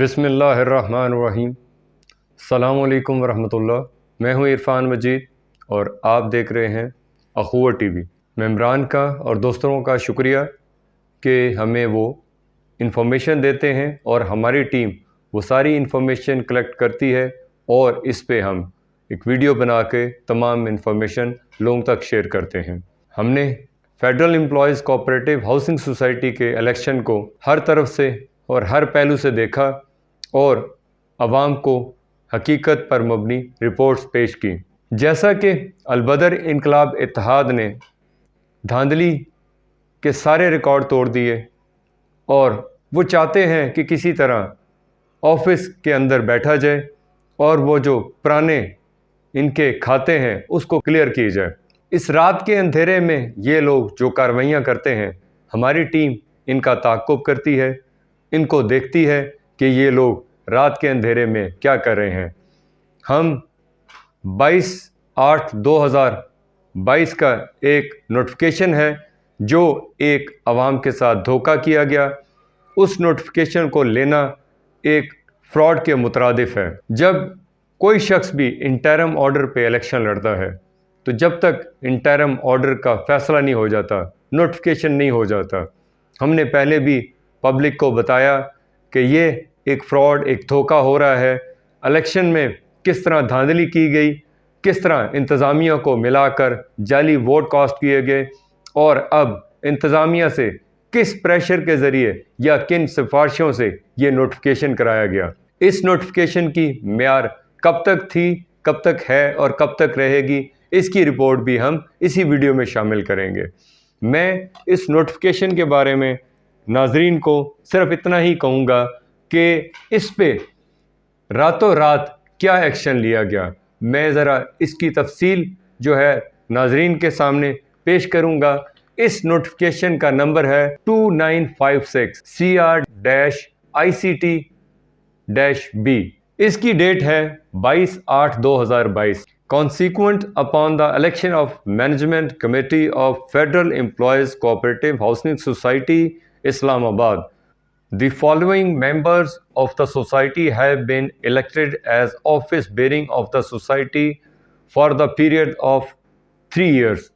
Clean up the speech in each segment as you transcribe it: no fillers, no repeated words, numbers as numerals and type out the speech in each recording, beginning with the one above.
بسم اللہ الرحمن الرحیم۔ السلام علیکم ورحمۃ اللہ۔ میں ہوں عرفان مجید اور آپ دیکھ رہے ہیں اخوہ ٹی وی۔ ممبران کا اور دوستوں کا شکریہ کہ ہمیں وہ انفارمیشن دیتے ہیں اور ہماری ٹیم وہ ساری انفارمیشن کلیکٹ کرتی ہے اور اس پہ ہم ایک ویڈیو بنا کے تمام انفارمیشن لوگوں تک شیئر کرتے ہیں۔ ہم نے federal employees cooperative housing society کے الیکشن کو ہر طرف سے اور ہر پہلو سے دیکھا اور عوام کو حقیقت پر مبنی رپورٹس پیش کی۔ جیسا کہ البدر انقلاب اتحاد نے دھاندلی کے سارے ریکارڈ توڑ دیے اور وہ چاہتے ہیں کہ کسی طرح آفس کے اندر بیٹھا جائے اور وہ جو پرانے ان کے کھاتے ہیں اس کو کلیئر کی جائے۔ اس رات کے اندھیرے میں یہ لوگ جو کاروائیاں کرتے ہیں، ہماری ٹیم ان کا تعاقب کرتی ہے، ان کو دیکھتی ہے کہ یہ لوگ رات کے اندھیرے میں کیا کر رہے ہیں۔ ہم 22/8/2022 کا ایک نوٹیفیکیشن ہے جو ایک عوام کے ساتھ دھوکہ کیا گیا، اس نوٹیفیکیشن کو لینا ایک فراڈ کے مترادف ہے۔ جب کوئی شخص بھی انٹرم آرڈر پہ الیکشن لڑتا ہے تو جب تک انٹرم آرڈر کا فیصلہ نہیں ہو جاتا، نوٹیفیکیشن نہیں ہو جاتا۔ ہم نے پہلے بھی پبلک کو بتایا کہ یہ ایک فراڈ، ایک دھوکہ ہو رہا ہے۔ الیکشن میں کس طرح دھاندلی کی گئی، کس طرح انتظامیہ کو ملا کر جعلی ووٹ کاسٹ کیے گئے اور اب انتظامیہ سے کس پریشر کے ذریعے یا کن سفارشوں سے یہ نوٹیفیکیشن کرایا گیا۔ اس نوٹیفیکیشن کی معیار کب تک تھی، کب تک ہے اور کب تک رہے گی، اس کی رپورٹ بھی ہم اسی ویڈیو میں شامل کریں گے۔ میں اس نوٹیفیکیشن کے بارے میں ناظرین کو صرف اتنا ہی کہوں گا کہ اس پہ راتوں رات کیا ایکشن لیا گیا، میں ذرا اس کی تفصیل جو ہے ناظرین کے سامنے پیش کروں گا۔ اس نوٹیفیکیشن کا نمبر ہے 2956 CR-ICT-B۔ اس کی ڈیٹ ہے 22/8/2022۔ Consequent upon the election of Management Committee of Federal Employees Cooperative Housing Society, Islamabad, the following members of the society have been elected as office bearing of the society for the period of 3 years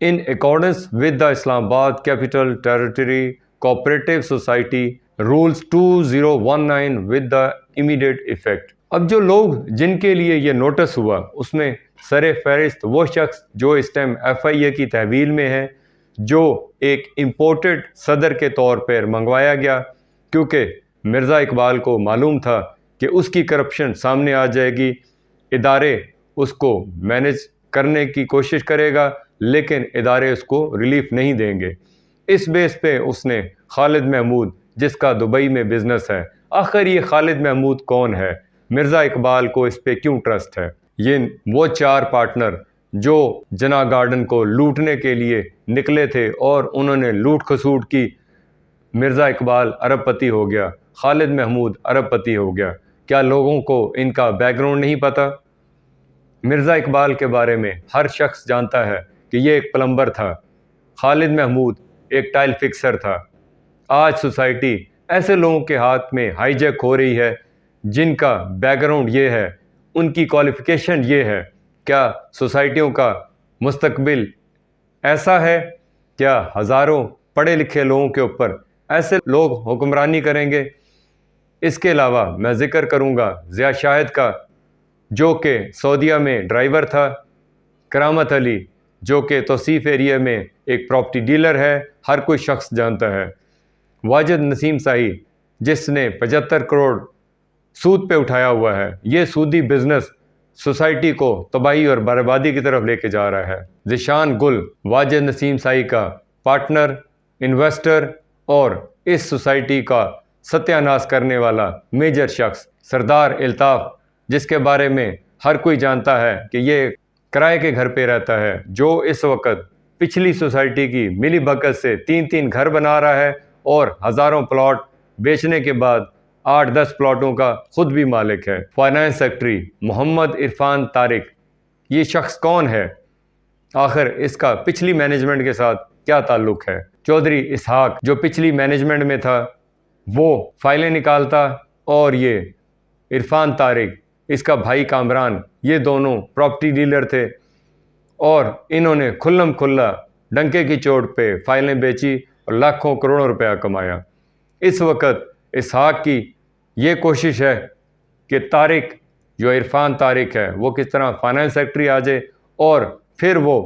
in accordance with the Islamabad Capital Territory Cooperative Society Rules 2019 with the immediate effect۔ اب جو لوگ جن کے لیے یہ notice ہوا اس میں سر فہرست وہ شخص جو اس ٹائم FIA کی تحویل میں ہے، جو ایک امپورٹڈ صدر کے طور پر منگوایا گیا کیونکہ مرزا اقبال کو معلوم تھا کہ اس کی کرپشن سامنے آ جائے گی، ادارے اس کو مینج کرنے کی کوشش کرے گا لیکن ادارے اس کو ریلیف نہیں دیں گے۔ اس بیس پہ اس نے خالد محمود، جس کا دبئی میں بزنس ہے، آخر یہ خالد محمود کون ہے، مرزا اقبال کو اس پہ کیوں ٹرسٹ ہے؟ یہ وہ 4 پارٹنر جو جنا گارڈن کو لوٹنے کے لیے نکلے تھے اور انہوں نے لوٹ کھسوٹ کی، مرزا اقبال ارب پتی ہو گیا، خالد محمود ارب پتی ہو گیا۔ کیا لوگوں کو ان کا بیک گراؤنڈ نہیں پتہ؟ مرزا اقبال کے بارے میں ہر شخص جانتا ہے کہ یہ ایک پلمبر تھا، خالد محمود ایک ٹائل فکسر تھا۔ آج سوسائٹی ایسے لوگوں کے ہاتھ میں ہائی جیک ہو رہی ہے جن کا بیک گراؤنڈ یہ ہے، ان کی کوالیفیکیشن یہ ہے۔ کیا سوسائٹیوں کا مستقبل ایسا ہے؟ کیا ہزاروں پڑھے لکھے لوگوں کے اوپر ایسے لوگ حکمرانی کریں گے؟ اس کے علاوہ میں ذکر کروں گا ضیاء شاہد کا، جو کہ سعودیہ میں ڈرائیور تھا، کرامت علی جو کہ توصیف ایریا میں ایک پراپرٹی ڈیلر ہے، ہر کوئی شخص جانتا ہے، واجد نسیم صاحی جس نے 75 کروڑ سود پہ اٹھایا ہوا ہے۔ یہ سودی بزنس سوسائٹی کو تباہی اور بربادی کی طرف لے کے جا رہا ہے۔ ذیشان گل واجد نسیم صاحی کا پارٹنر، انویسٹر اور اس سوسائٹی کا ستیہ ناش کرنے والا میجر شخص سردار الطاف، جس کے بارے میں ہر کوئی جانتا ہے کہ یہ کرائے کے گھر پہ رہتا ہے، جو اس وقت پچھلی سوسائٹی کی ملی بھگت سے 3 گھر بنا رہا ہے اور ہزاروں پلاٹ بیچنے کے بعد 8-10 پلاٹوں کا خود بھی مالک ہے۔ فائنانس سیکرٹری محمد عرفان طارق، یہ شخص کون ہے؟ آخر اس کا پچھلی مینجمنٹ کے ساتھ کیا تعلق ہے؟ چودھری اسحاق جو پچھلی مینجمنٹ میں تھا، وہ فائلیں نکالتا، اور یہ عرفان طارق، اس کا بھائی کامران، یہ دونوں پراپرٹی ڈیلر تھے اور انہوں نے کھلم کھلا ڈنکے کی چوٹ پہ فائلیں بیچی اور لاکھوں کروڑوں روپیہ کمایا۔ اس وقت اسحاق کی یہ کوشش ہے کہ طارق، جو عرفان طارق ہے، وہ کس طرح فائنانس سیکرٹری آ جائے اور پھر وہ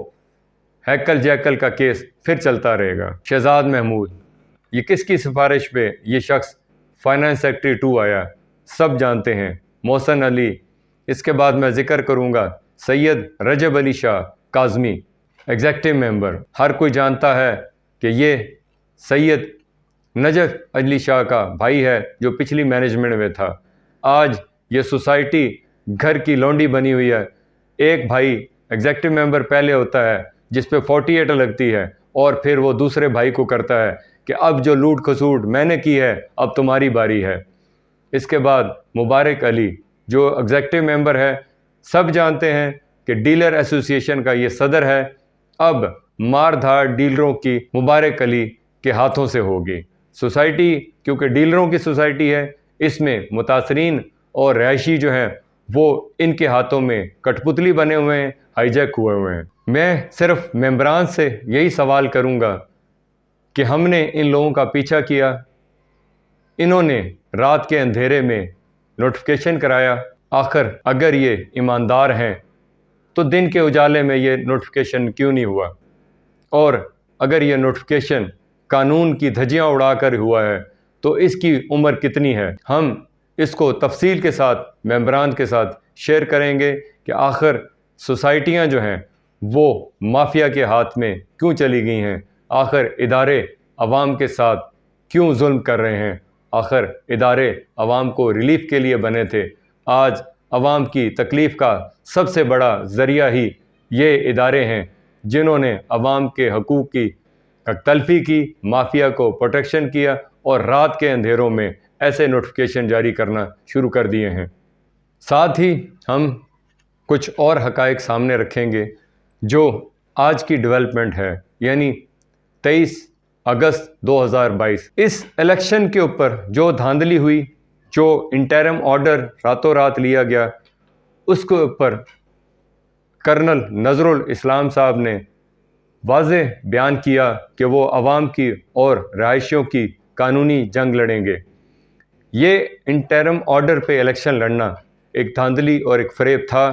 ہیکل جیکل کا کیس پھر چلتا رہے گا۔ شہزاد محمود، یہ کس کی سفارش پہ یہ شخص فائنانس سیکرٹری 2 آیا؟ سب جانتے ہیں، محسن علی۔ اس کے بعد میں ذکر کروں گا سید رجب علی شاہ کاظمی، ایگزیکٹو ممبر۔ ہر کوئی جانتا ہے کہ یہ سید نجف علی شاہ کا بھائی ہے جو پچھلی مینجمنٹ میں تھا۔ آج یہ سوسائٹی گھر کی لونڈی بنی ہوئی ہے۔ ایک بھائی ایگزیکٹو ممبر پہلے ہوتا ہے جس پہ 48 لگتی ہے اور پھر وہ دوسرے بھائی کو کرتا ہے کہ اب جو لوٹ کھسوٹ میں نے کی ہے اب تمہاری باری ہے۔ اس کے بعد مبارک علی جو ایگزیکٹو ممبر ہے، سب جانتے ہیں کہ ڈیلر ایسوسی ایشن کا یہ صدر ہے۔ اب مار دھاڑ ڈیلروں کی مبارک علی کے ہاتھوں سے ہوگی۔ سوسائٹی کیونکہ ڈیلروں کی سوسائٹی ہے، اس میں متاثرین اور رہائشی جو ہیں وہ ان کے ہاتھوں میں کٹ پتلی بنے ہوئے ہیں، ہائی جیک ہوئے ہوئے ہیں۔ میں صرف ممبران سے یہی سوال کروں گا کہ ہم نے ان لوگوں کا پیچھا کیا، انہوں نے رات کے اندھیرے میں نوٹیفیکیشن کرایا، آخر اگر یہ ایماندار ہیں تو دن کے اجالے میں یہ نوٹیفیکیشن کیوں نہیں ہوا؟ اور اگر یہ نوٹیفیکیشن قانون کی دھجیاں اڑا کر ہوا ہے تو اس کی عمر کتنی ہے؟ ہم اس کو تفصیل کے ساتھ ممبران کے ساتھ شیئر کریں گے کہ آخر سوسائٹیاں جو ہیں وہ مافیا کے ہاتھ میں کیوں چلی گئی ہیں، آخر ادارے عوام کے ساتھ کیوں ظلم کر رہے ہیں، آخر ادارے عوام کو ریلیف کے لیے بنے تھے۔ آج عوام کی تکلیف کا سب سے بڑا ذریعہ ہی یہ ادارے ہیں جنہوں نے عوام کے حقوق کی تلفی کی، مافیا کو پروٹیکشن کیا اور رات کے اندھیروں میں ایسے نوٹیفیکیشن جاری کرنا شروع کر دیے ہیں۔ ساتھ ہی ہم کچھ اور حقائق سامنے رکھیں گے جو آج کی ڈیولپمنٹ ہے، یعنی 23 اگست 2022 اس الیکشن کے اوپر جو دھاندلی ہوئی، جو انٹرم آرڈر راتوں رات لیا گیا، اس کے اوپر کرنل نذر الاسلام صاحب نے واضح بیان کیا کہ وہ عوام کی اور رہائشیوں کی قانونی جنگ لڑیں گے۔ یہ انٹرم آرڈر پہ الیکشن لڑنا ایک دھاندلی اور ایک فریب تھا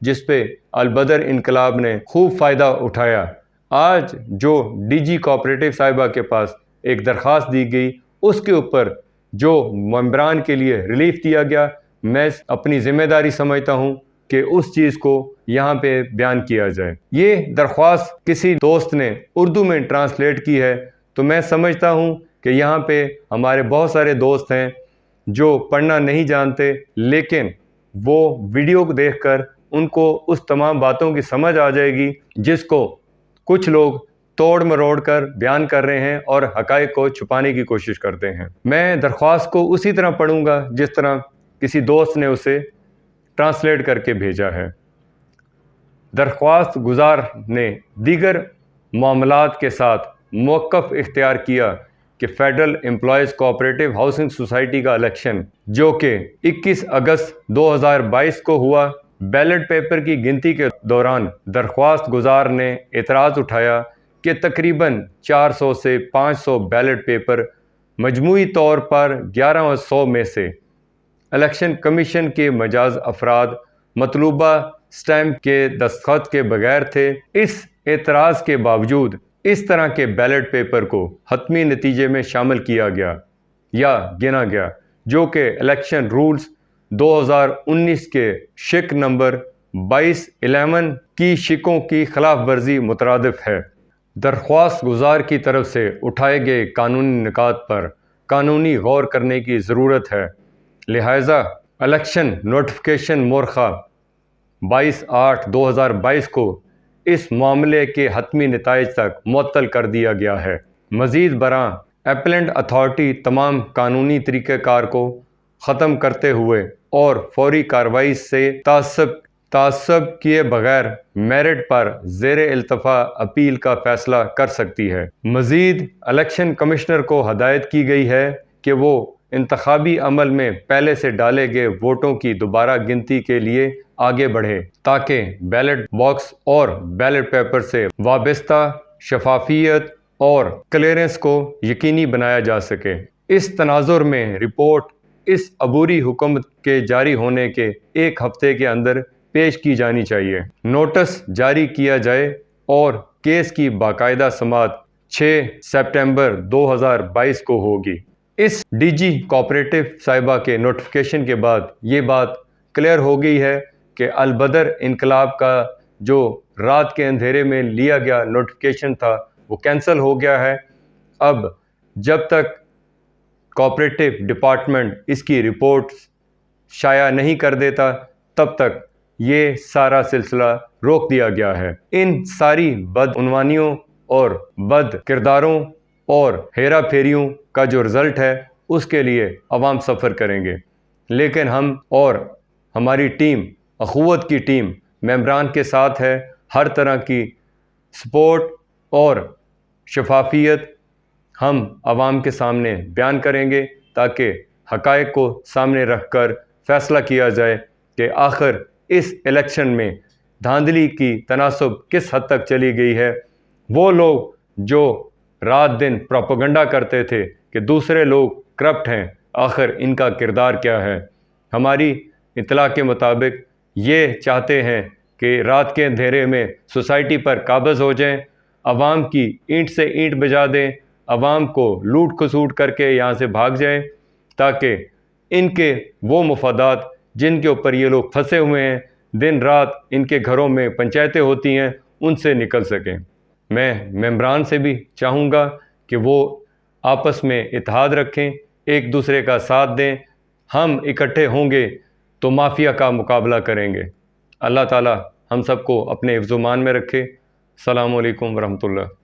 جس پہ البدر انقلاب نے خوب فائدہ اٹھایا۔ آج جو ڈی جی کوآپریٹو صاحبہ کے پاس ایک درخواست دی گئی، اس کے اوپر جو ممبران کے لیے ریلیف دیا گیا، میں اپنی ذمہ داری سمجھتا ہوں کہ اس چیز کو یہاں پہ بیان کیا جائے۔ یہ درخواست کسی دوست نے اردو میں ٹرانسلیٹ کی ہے، تو میں سمجھتا ہوں کہ یہاں پہ ہمارے بہت سارے دوست ہیں جو پڑھنا نہیں جانتے، لیکن وہ ویڈیو کو دیکھ کر ان کو اس تمام باتوں کی سمجھ آ جائے گی جس کو کچھ لوگ توڑ مروڑ کر بیان کر رہے ہیں اور حقائق کو چھپانے کی کوشش کرتے ہیں۔ میں درخواست کو اسی طرح پڑھوں گا جس طرح کسی دوست نے اسے ٹرانسلیٹ کر کے بھیجا ہے۔ درخواست گزار نے دیگر معاملات کے ساتھ موقف اختیار کیا کہ federal employees cooperative housing society کا الیکشن جو کہ 21 اگست 2022 کو ہوا، بیلٹ پیپر کی گنتی کے دوران درخواست گزار نے اعتراض اٹھایا کہ تقریباً 400 سے 500 بیلٹ پیپر مجموعی طور پر 1100 میں سے الیکشن کمیشن کے مجاز افراد مطلوبہ سٹیمپ کے دستخط کے بغیر تھے۔ اس اعتراض کے باوجود اس طرح کے بیلٹ پیپر کو حتمی نتیجے میں شامل کیا گیا یا گنا گیا، جو کہ الیکشن رولز 2019 کے شق نمبر 2211 کی شقوں کی خلاف ورزی مترادف ہے۔ درخواست گزار کی طرف سے اٹھائے گئے قانونی نکات پر قانونی غور کرنے کی ضرورت ہے، لہٰذا الیکشن نوٹیفیکیشن مورخہ 22/8/2022 کو اس معاملے کے حتمی نتائج تک معطل کر دیا گیا ہے۔ مزید برآں ایپلنٹ اتھارٹی تمام قانونی طریقہ کار کو ختم کرتے ہوئے اور فوری کارروائی سے تعصب کیے بغیر میرٹ پر زیر التفاع اپیل کا فیصلہ کر سکتی ہے۔ مزید الیکشن کمشنر کو ہدایت کی گئی ہے کہ وہ انتخابی عمل میں پہلے سے ڈالے گئے ووٹوں کی دوبارہ گنتی کے لیے آگے بڑھے تاکہ بیلٹ باکس اور بیلٹ پیپر سے وابستہ شفافیت اور کلیئرنس کو یقینی بنایا جا سکے۔ اس تناظر میں رپورٹ اس عبوری حکومت کے جاری ہونے کے ایک ہفتے کے اندر پیش کی جانی چاہیے۔ نوٹس جاری کیا جائے اور کیس کی باقاعدہ سماعت 6 سپٹمبر 2022 کو ہوگی۔ اس ڈی جی کوآپریٹو صاحبہ کے نوٹیفیکیشن کے بعد یہ بات کلیئر ہو گئی ہے کہ البدر انقلاب کا جو رات کے اندھیرے میں لیا گیا نوٹیفیکیشن تھا وہ کینسل ہو گیا ہے۔ اب جب تک کوآپریٹو ڈپارٹمنٹ اس کی رپورٹ شائع نہیں کر دیتا تب تک یہ سارا سلسلہ روک دیا گیا ہے۔ ان ساری بدعنوانیوں اور بد کرداروں اور ہیرا پھیریوں کا جو رزلٹ ہے اس کے لیے عوام سفر کریں گے، لیکن ہم اور ہماری ٹیم، اخوت کی ٹیم ممبران کے ساتھ ہے۔ ہر طرح کی سپورٹ اور شفافیت ہم عوام کے سامنے بیان کریں گے تاکہ حقائق کو سامنے رکھ کر فیصلہ کیا جائے کہ آخر اس الیکشن میں دھاندلی کی تناسب کس حد تک چلی گئی ہے۔ وہ لوگ جو رات دن پروپیگنڈا کرتے تھے کہ دوسرے لوگ کرپٹ ہیں، آخر ان کا کردار کیا ہے۔ ہماری اطلاع کے مطابق یہ چاہتے ہیں کہ رات کے اندھیرے میں سوسائٹی پر قابض ہو جائیں، عوام کی اینٹ سے اینٹ بجا دیں، عوام کو لوٹ کھسوٹ کر کے یہاں سے بھاگ جائیں تاکہ ان کے وہ مفادات جن کے اوپر یہ لوگ پھنسے ہوئے ہیں، دن رات ان کے گھروں میں پنچایتیں ہوتی ہیں، ان سے نکل سکیں۔ میں ممبران سے بھی چاہوں گا کہ وہ آپس میں اتحاد رکھیں، ایک دوسرے کا ساتھ دیں۔ ہم اکٹھے ہوں گے تو مافیا کا مقابلہ کریں گے۔ اللہ تعالی ہم سب کو اپنے حفظ و امان میں رکھے۔ السلام علیکم ورحمۃ اللہ۔